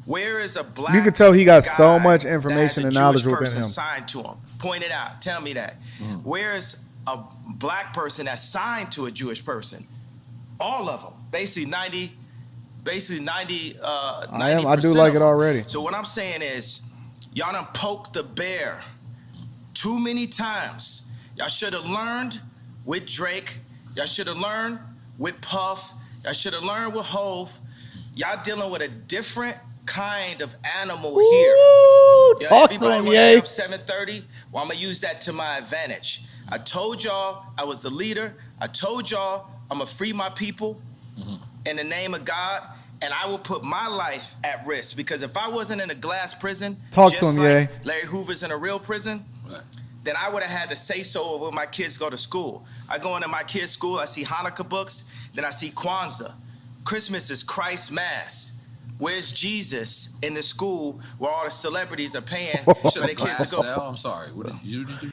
Where is a black You can tell he got guy so much information and knowledge within him. Signed to him? Point it out. Tell me that. Where is a black person that's signed to a Jewish person? All of them. Basically 90. I do like it already. So what I'm saying is, y'all done poked the bear too many times. Y'all should have learned with Drake. Y'all should have learned with Puff. Y'all should have learned with Hove. Y'all dealing with a different kind of animal here. Talk to him, Ye. 7:30. Well, I'm gonna use that to my advantage. I told y'all I was the leader. I told y'all I'm gonna free my people in the name of God, and I will put my life at risk, because if I wasn't in a glass prison, talk just to him, like Ye. Larry Hoover's in a real prison, then I would have had to say so when my kids go to school. I go into my kids' school, I see Hanukkah books, then I see Kwanzaa. Christmas is Christ's Mass. Where's Jesus in the school where all the celebrities are paying for their kids to go? I'm sorry. What did you do?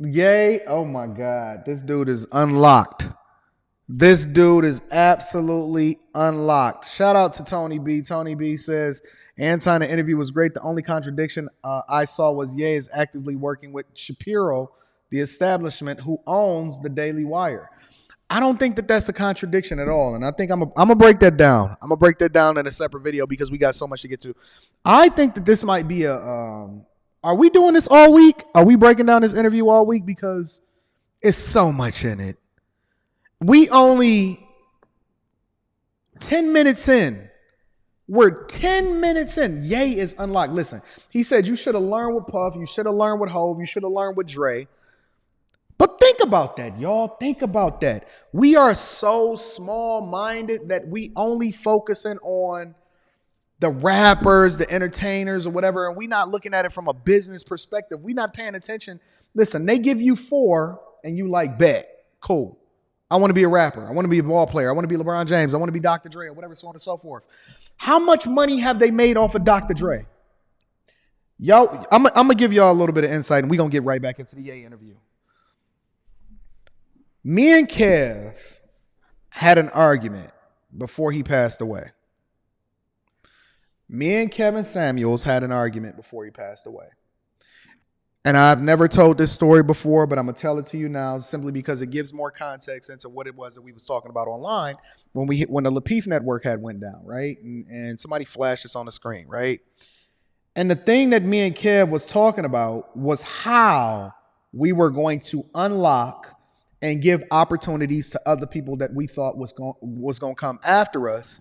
Ye, oh my God, this dude is unlocked. This dude is absolutely unlocked. Shout out to Tony B. Tony B says, Anton, the interview was great. The only contradiction I saw was Ye is actively working with Shapiro, the establishment who owns the Daily Wire. I don't think that that's a contradiction at all. And I think I'm going to break that down. I'm going to break that down in a separate video because we got so much to get to. I think that this might be are we doing this all week? Are we breaking down this interview all week? Because it's so much in it. We only 10 minutes in. We're 10 minutes in. Ye is unlocked. Listen, he said you should have learned with Puff. You should have learned with Hove. You should have learned with Dre. But think about that, y'all. Think about that. We are so small-minded that we only focusing on the rappers, the entertainers, or whatever, and we not looking at it from a business perspective. We not paying attention. Listen, they give you 4, and you like, bet. Cool. I want to be a rapper. I want to be a ball player. I want to be LeBron James. I want to be Dr. Dre, or whatever, so on and so forth. How much money have they made off of Dr. Dre? Yo, I'm going to give y'all a little bit of insight, and we're going to get right back into the Ye interview. Me and Kev had an argument before he passed away. Me and Kevin Samuels had an argument before he passed away. And I've never told this story before, but I'm going to tell it to you now simply because it gives more context into what it was that we was talking about online when the Lapeef Network had went down, right? And somebody flashed this on the screen, right? And the thing that me and Kev was talking about was how we were going to unlock and give opportunities to other people that we thought was going to come after us,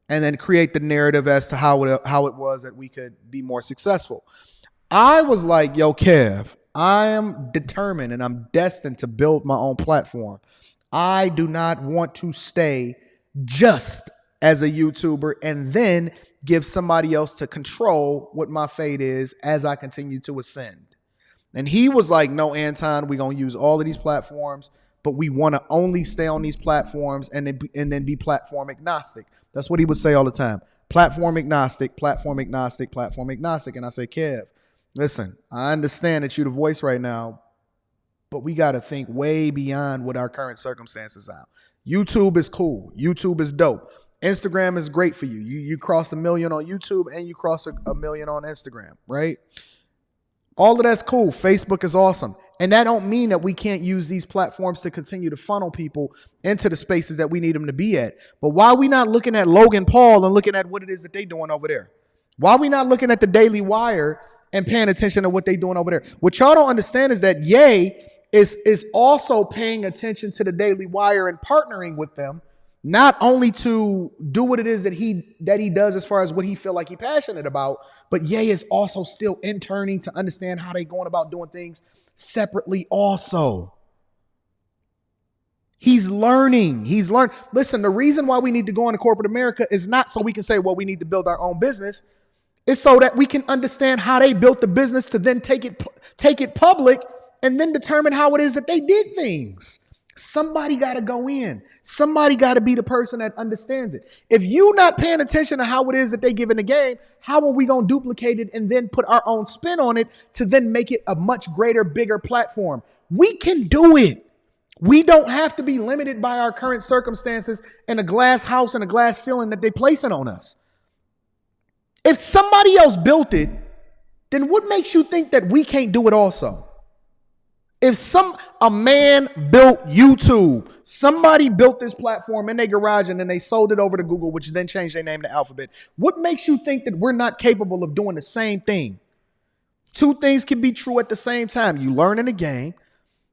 and then create the narrative as to how it was that we could be more successful. I was like, yo, Kev, I am determined and I'm destined to build my own platform. I do not want to stay just as a YouTuber and then give somebody else to control what my fate is as I continue to ascend. And he was like, no, Anton, we're going to use all of these platforms, but we want to only stay on these platforms and then be platform agnostic. That's what he would say all the time. Platform agnostic, platform agnostic, platform agnostic. And I say, Kev, listen, I understand that you're the voice right now, but we got to think way beyond what our current circumstances are. YouTube is cool. YouTube is dope. Instagram is great for you. You cross 1 million on YouTube and you cross a million on Instagram, right? All of that's cool. Facebook is awesome. And that don't mean that we can't use these platforms to continue to funnel people into the spaces that we need them to be at. But why are we not looking at Logan Paul and looking at what it is that they doing over there? Why are we not looking at the Daily Wire and paying attention to what they doing over there? What y'all don't understand is that Ye is also paying attention to the Daily Wire and partnering with them, not only to do what it is that he does as far as what he feel like he's passionate about, but Ye is also still interning to understand how they going about doing things separately also. He's learning. Listen, the reason why we need to go into corporate America is not so we can say, well, we need to build our own business. It's so that we can understand how they built the business to then take it public and then determine how it is that they did things. Somebody got to go in. Somebody got to be the person that understands it. If you're not paying attention to how it is that they give in the game, how are we going to duplicate it and then put our own spin on it to then make it a much greater, bigger platform? We can do it. We don't have to be limited by our current circumstances and a glass house and a glass ceiling that they're placing on us. If somebody else built it, then what makes you think that we can't do it also? If a man built YouTube, somebody built this platform in their garage and then they sold it over to Google, which then changed their name to Alphabet. What makes you think that we're not capable of doing the same thing? Two things can be true at the same time. You learning the game,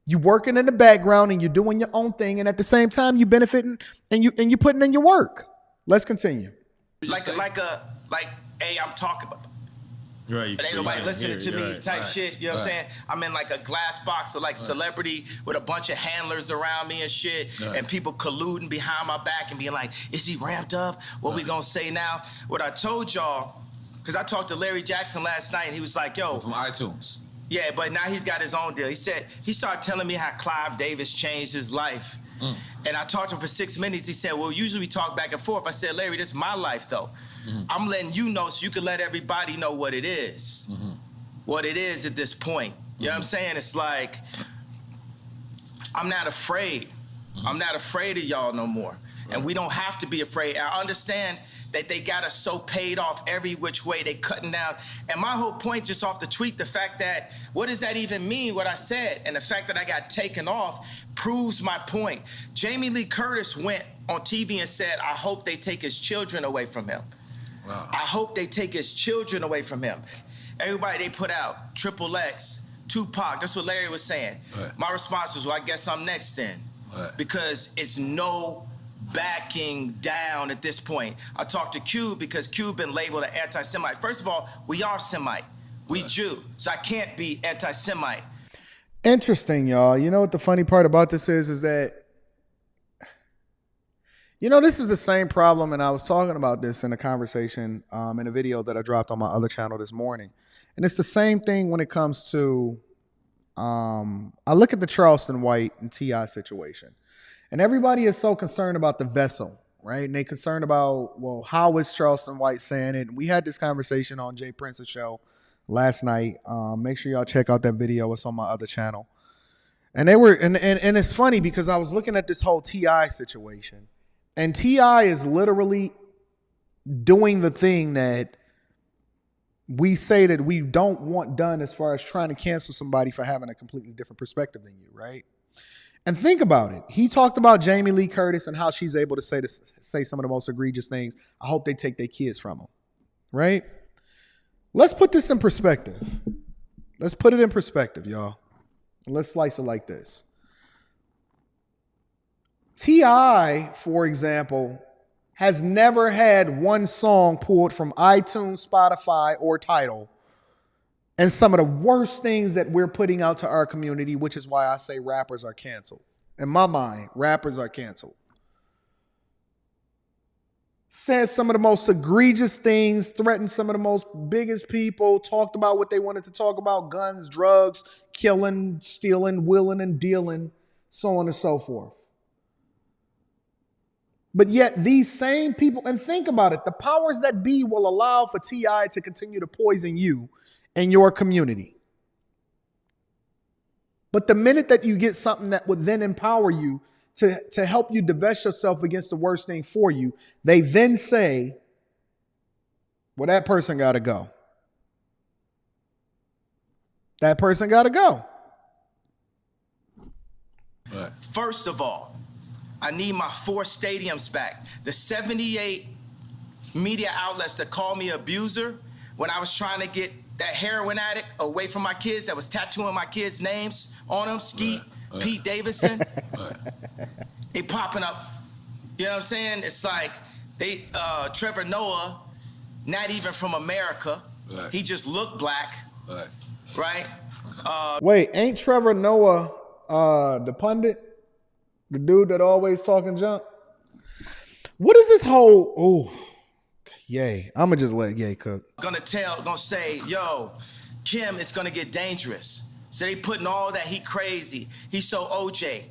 you working in the background, and you're doing your own thing, and at the same time you benefiting and you putting in your work. Let's continue. Hey, I'm talking about. Right. But ain't nobody listening to me right, type shit. You know what I'm saying? I'm in like a glass box of like celebrity with a bunch of handlers around me and shit. And people colluding behind my back and being like, is he ramped up? What we gonna say now? What I told y'all, because I talked to Larry Jackson last night and he was like, yo. From iTunes. Yeah, but now he's got his own deal. He started telling me how Clive Davis changed his life. And I talked to him for 6 minutes. He said, well, usually we talk back and forth. I said, Larry, this is my life, though. I'm letting you know so you can let everybody know what it is. What it is at this point. You know what I'm saying? It's like, I'm not afraid. I'm not afraid of y'all no more. And we don't have to be afraid. I understand that they got us so paid off every which way. They cutting down. And my whole point just off the tweet, the fact that, what does that even mean, what I said? And the fact that I got taken off proves my point. Jamie Lee Curtis went on TV and said, I hope they take his children away from him. Wow. I hope they take his children away from him. Everybody they put out, Triple X, Tupac, that's what Larry was saying. Right. My response was, well, I guess I'm next then. Right. Because it's no backing down at this point. I talked to Cube because Cube been labeled an anti-Semite. First of all, we are Semite. We Jew. So I can't be anti-Semite. Interesting, y'all. You know what the funny part about this is that, you know, this is the same problem, and I was talking about this in a conversation in a video that I dropped on my other channel this morning. And it's the same thing when it comes to, I look at the Charleston White and T.I. situation. And everybody is so concerned about the vessel, right? And they concerned about, well, how is Charleston White saying it? And we had this conversation on Jay Prince's show last night. Make sure y'all check out that video. It's on my other channel. And they were, and it's funny because I was looking at this whole T.I. situation. And T.I. is literally doing the thing that we say that we don't want done as far as trying to cancel somebody for having a completely different perspective than you, right? And think about it. He talked about Jamie Lee Curtis and how she's able to say some of the most egregious things. I hope they take their kids from them, right? Let's put this in perspective. Let's put it in perspective, y'all. Let's slice it like this. T.I., for example, has never had one song pulled from iTunes, Spotify, or Tidal. And some of the worst things that we're putting out to our community, which is why I say rappers are canceled. In my mind, rappers are canceled. Said some of the most egregious things, threatened some of the most biggest people, talked about what they wanted to talk about, guns, drugs, killing, stealing, willing, and dealing, so on and so forth. But yet these same people, and think about it, the powers that be will allow for T.I. to continue to poison you and your community. But the minute that you get something that would then empower you to help you divest yourself against the worst thing for you, they then say, well, that person got to go. That person got to go. Right. First of all, I need my 4 stadiums back. The 78 media outlets that called me abuser when I was trying to get that heroin addict away from my kids that was tattooing my kids' names on them, Skeet, Pete Davidson. They popping up. You know what I'm saying? It's like they Trevor Noah, not even from America. Right. He just looked black. Right? Wait, ain't Trevor Noah the pundit? The dude that always talking junk? What is this whole Ye? I'm gonna just let Ye cook. Gonna say, yo, Kim, it's gonna get dangerous. So they putting all that he crazy. He's so OJ.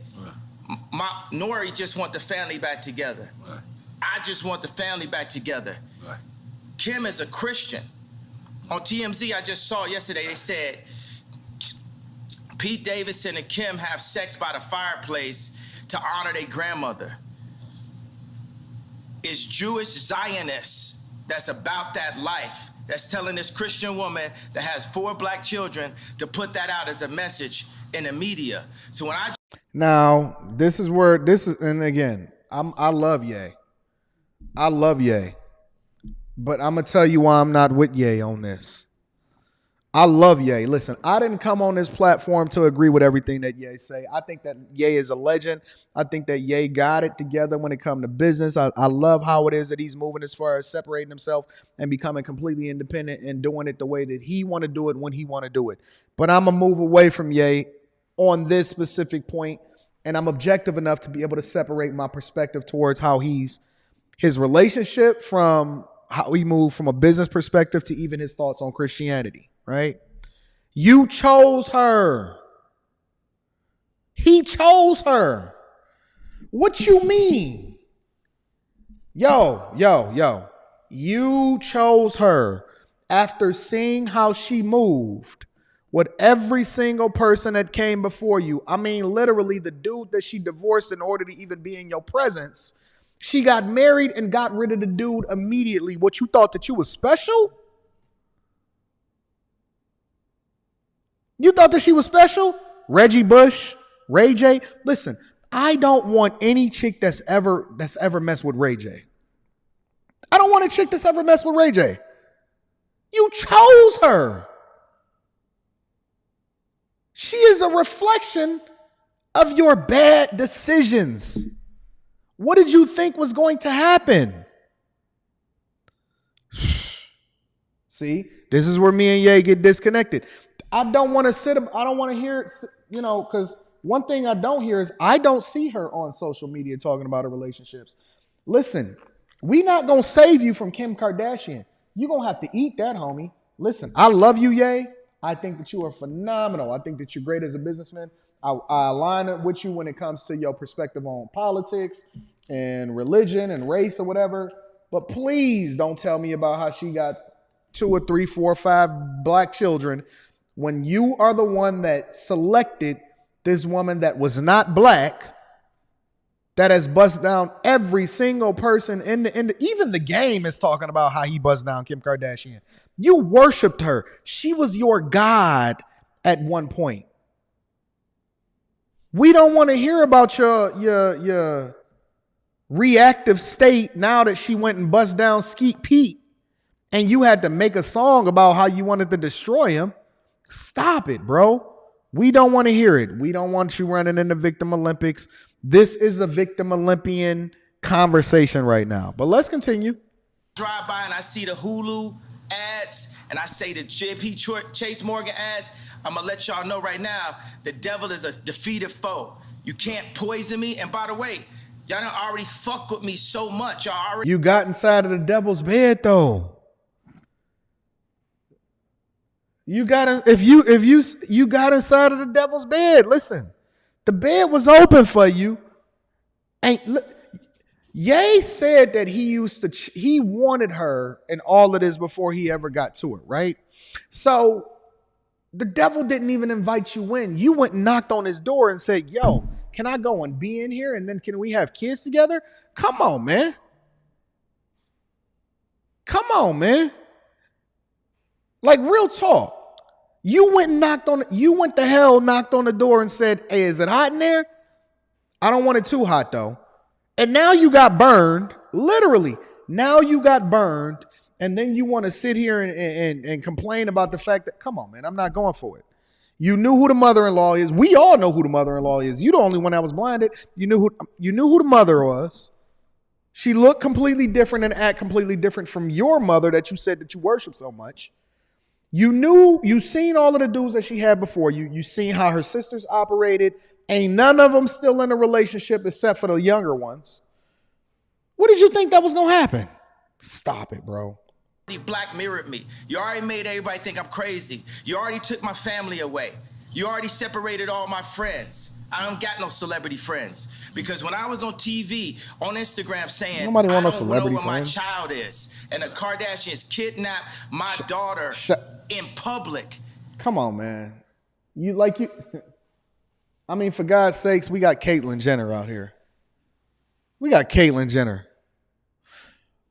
Nori just want the family back together. I just want the family back together. Kim is a Christian. On TMZ, I just saw yesterday, they said Pete Davidson and Kim have sex by the fireplace to honor their grandmother. It's Jewish Zionists that's about that life, that's telling this Christian woman that has 4 black children to put that out as a message in the media. So when I... Now, this is, and again, I love Ye. I love Ye. But I'm going to tell you why I'm not with Ye on this. I love Ye. Listen, I didn't come on this platform to agree with everything that Ye say. I think that Ye is a legend. I think that Ye got it together when it comes to business. I love how it is that he's moving as far as separating himself and becoming completely independent and doing it the way that he want to do it when he want to do it. But I'm going to move away from Ye on this specific point, and I'm objective enough to be able to separate my perspective towards how his relationship from how he moved from a business perspective to even his thoughts on Christianity, right? You chose her. He chose her. What you mean? Yo. You chose her after seeing how she moved with every single person that came before you. I mean, literally the dude that she divorced in order to even be in your presence. She got married and got rid of the dude immediately. What, you thought that you was special? You thought that she was special? Reggie Bush, Ray J. Listen, I don't want any chick that's ever messed with Ray J. I don't want a chick that's ever messed with Ray J. You chose her. She is a reflection of your bad decisions. What did you think was going to happen? See, this is where me and Ye get disconnected. I don't want to hear, because one thing I don't hear is I don't see her on social media talking about her relationships. Listen, we not going to save you from Kim Kardashian. You're going to have to eat that, homie. Listen, I love you, Ye. I think that you are phenomenal. I think that you're great as a businessman. I align it with you when it comes to your perspective on politics and religion and race or whatever. But please don't tell me about how she got 2 or 3, 4 or 5 black children when you are the one that selected this woman that was not black, that has bust down every single person even the game is talking about how he bust down Kim Kardashian. You worshiped her. She was your God at one point. We don't want to hear about your reactive state now that she went and bust down Skeet Pete and you had to make a song about how you wanted to destroy him. Stop it, bro. We don't want to hear it. We don't want you running in the Victim Olympics. This is a Victim Olympian conversation right now. But let's continue. Drive by and I see the Hulu ads and I say the JP Chase Morgan ads. I'm going to let y'all know right now, the devil is a defeated foe. You can't poison me. And by the way, y'all done already fuck with me so much. You got inside of the devil's bed, though. You got you got inside of the devil's bed. Listen, the bed was open for you. Ye said that he wanted her and all of this before he ever got to her, right? So The devil didn't even invite you in. You went and knocked on his door and said, yo, can I go and be in here? And then can we have kids together? Come on, man. Come on, man. Like, real talk. You went to hell, knocked on the door and said, hey, is it hot in there? I don't want it too hot though. And now you got burned, literally. Now you got burned, and then you want to sit here and complain about the fact that, come on, man, I'm not going for it. You knew who the mother-in-law is. We all know who the mother-in-law is. You the only one that was blinded. You knew who the mother was. She looked completely different and act completely different from your mother that you said that you worship so much. You seen all of the dudes that she had before you. You seen how her sisters operated. Ain't none of them still in a relationship except for the younger ones. What did you think that was going to happen? Stop it, bro. You black mirrored me. You already made everybody think I'm crazy. You already took my family away. You already separated all my friends. I don't got no celebrity friends. Because when I was on TV, on Instagram saying, Nobody want no I don't know celebrity where friends. my child is, and the Kardashians kidnapped my daughter in public. Come on, man. I mean, for God's sakes, we got Caitlyn Jenner out here. We got Caitlyn Jenner.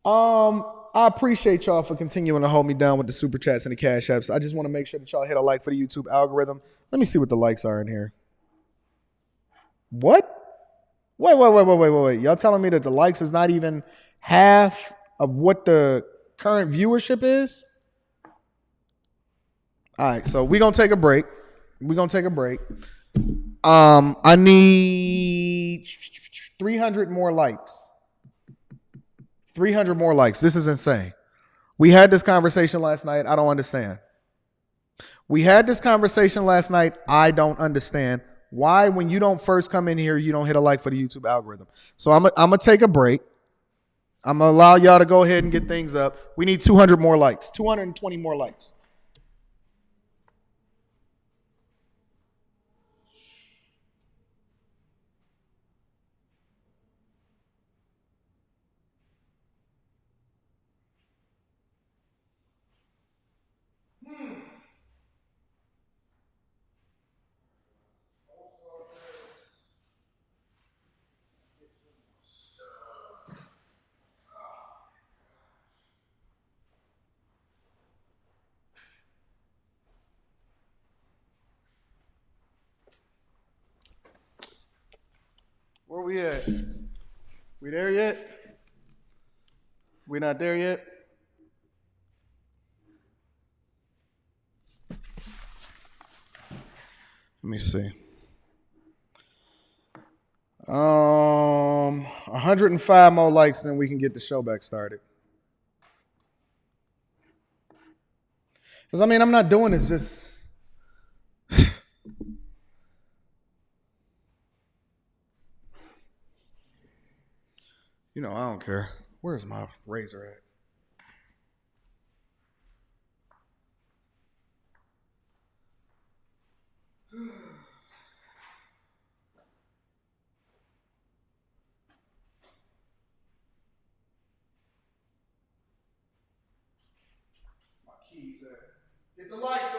I appreciate y'all for continuing to hold me down with the super chats and the cash apps. I just want to make sure that y'all hit a like for the YouTube algorithm. Let me see what the likes are in here. What? Wait. Y'all telling me that the likes is not even half of what the current viewership is? All right, so we're going to take a break. I need 300 more likes. 300 more likes. This is insane. We had this conversation last night. I don't understand. I don't understand why, when you don't first come in here, you don't hit a like for the YouTube algorithm. So I'm going to take a break. I'm going to allow y'all to go ahead and get things up. We need 200 more likes, 220 more likes. Where we at? We there yet? We not there yet? Let me see. 105 more likes, then we can get the show back started. Because, I mean, I'm not doing this just... You know, I don't care. Where's my razor at? My keys at. Get the lights